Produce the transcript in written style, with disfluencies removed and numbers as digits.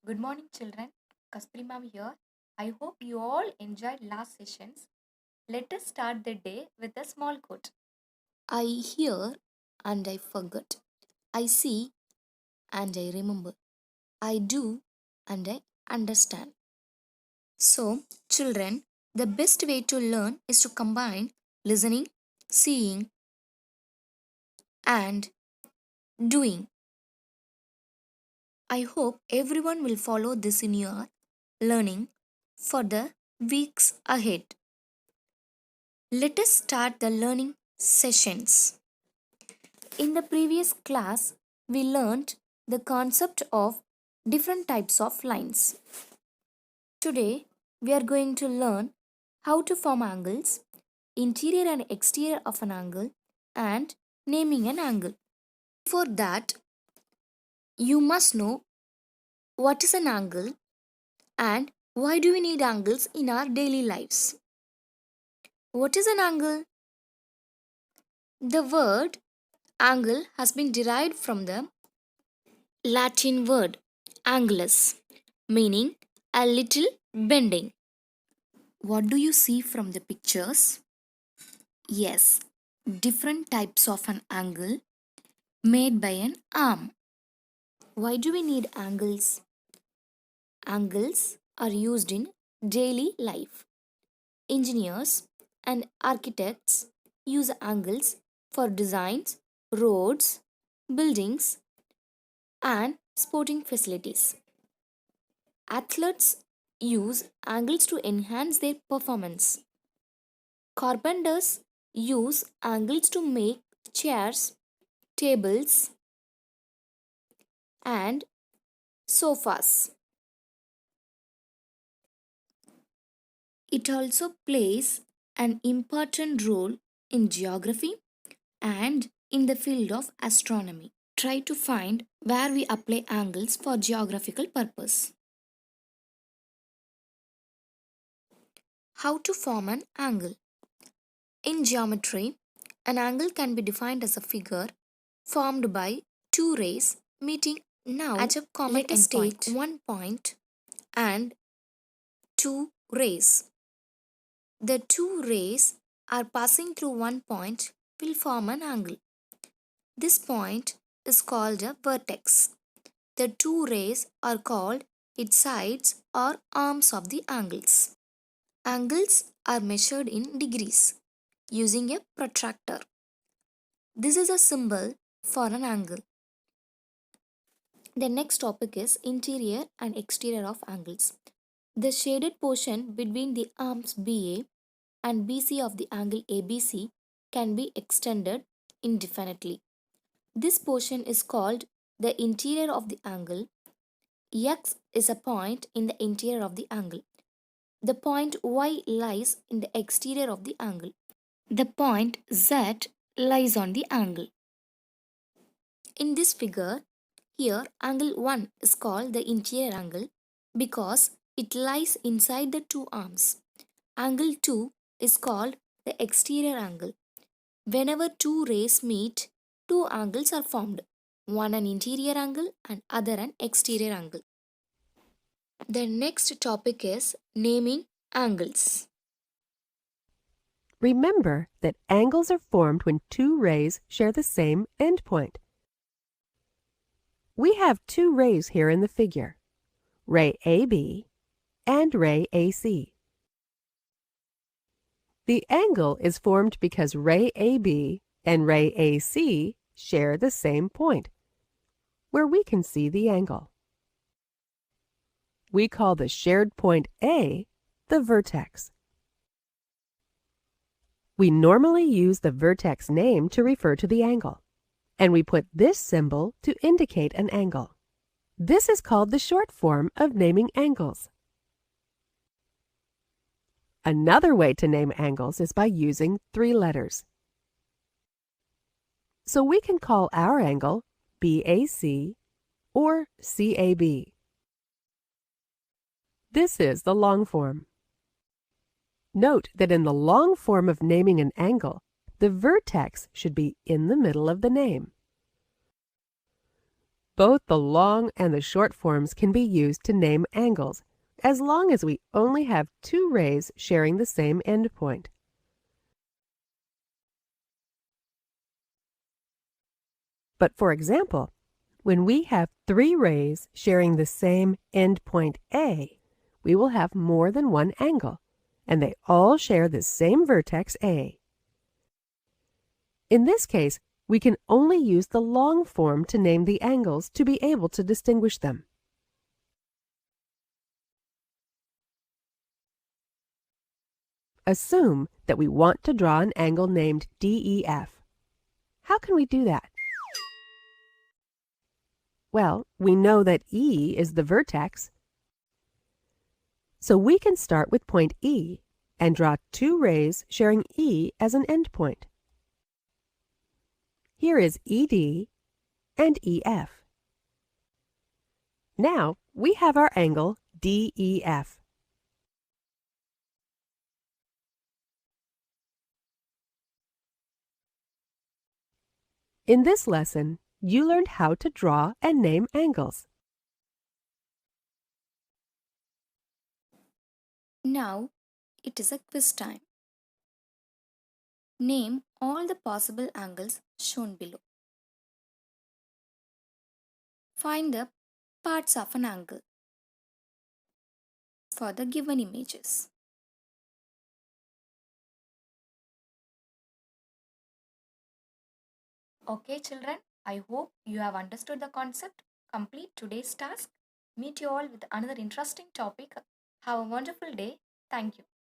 Good morning, children. Kasturi ma'am here. I hope you all enjoyed last sessions. Let us start the day with a small quote. I hear and I forget. I see and I remember. I do and I understand. So, children, the best way to learn is to combine listening, seeing, and doing. I hope everyone will follow this in your learning for the weeks ahead. Let us start the learning sessions. In the previous class, we learned the concept of different types of lines. Today, we are going to learn how to form angles, interior and exterior of an angle, and naming an angle. For that, you must know what is an angle and why do we need angles in our daily lives. What is an angle? The word angle has been derived from the Latin word angulus, meaning a little bending. What do you see from the pictures? Yes, different types of an angle made by an arm. Why do we need angles? Angles are used in daily life. Engineers and architects use angles for designs, roads, buildings, and sporting facilities. Athletes use angles to enhance their performance. Carpenters use angles to make chairs, tables, and sofas. It also plays an important role in geography and in the field of astronomy. Try to find where we apply angles for geographical purpose. How to form an angle? In geometry, an angle can be defined as a figure formed by two rays meeting now at a common let us take one point and two rays. The two rays are passing through one point will form an angle. This point is called a vertex. The two rays are called its sides or arms of the angles. Angles are measured in degrees using a protractor. This is a symbol for an angle. The next topic is interior and exterior of angles. The shaded portion between the arms BA and BC of the angle ABC can be extended indefinitely. This portion is called the interior of the angle. X is a point in the interior of the angle. The point Y lies in the exterior of the angle. The point Z lies on the angle. In this figure, here angle 1 is called the interior angle because it lies inside the two arms. Angle 2 is called the exterior angle. Whenever two rays meet, two angles are formed, one an interior angle and other an exterior angle. The next topic is naming angles. Remember that angles are formed when two rays share the same endpoint. We have two rays here in the figure, ray AB and ray AC. The angle is formed because ray AB and ray AC share the same point, where we can see the angle. We call the shared point A the vertex. We normally use the vertex name to refer to the angle, and we put this symbol to indicate an angle. This is called the short form of naming angles. Another way to name angles is by using three letters. So we can call our angle BAC or CAB. This is the long form. Note that in the long form of naming an angle, the vertex should be in the middle of the name. Both the long and the short forms can be used to name angles, as long as we only have two rays sharing the same endpoint. But for example, when we have three rays sharing the same endpoint A, we will have more than one angle, and they all share the same vertex A. In this case, we can only use the long form to name the angles to be able to distinguish them. Assume that we want to draw an angle named DEF. How can we do that? Well, we know that E is the vertex, so we can start with point E and draw two rays sharing E as an endpoint. Here is ED and EF. Now we have our angle DEF. In this lesson, you learned how to draw and name angles. Now it is a quiz time. Name all the possible angles shown below. Find the parts of an angle for the given images. Okay, children, I hope you have understood the concept. Complete today's task. Meet you all with another interesting topic. Have a wonderful day. Thank you.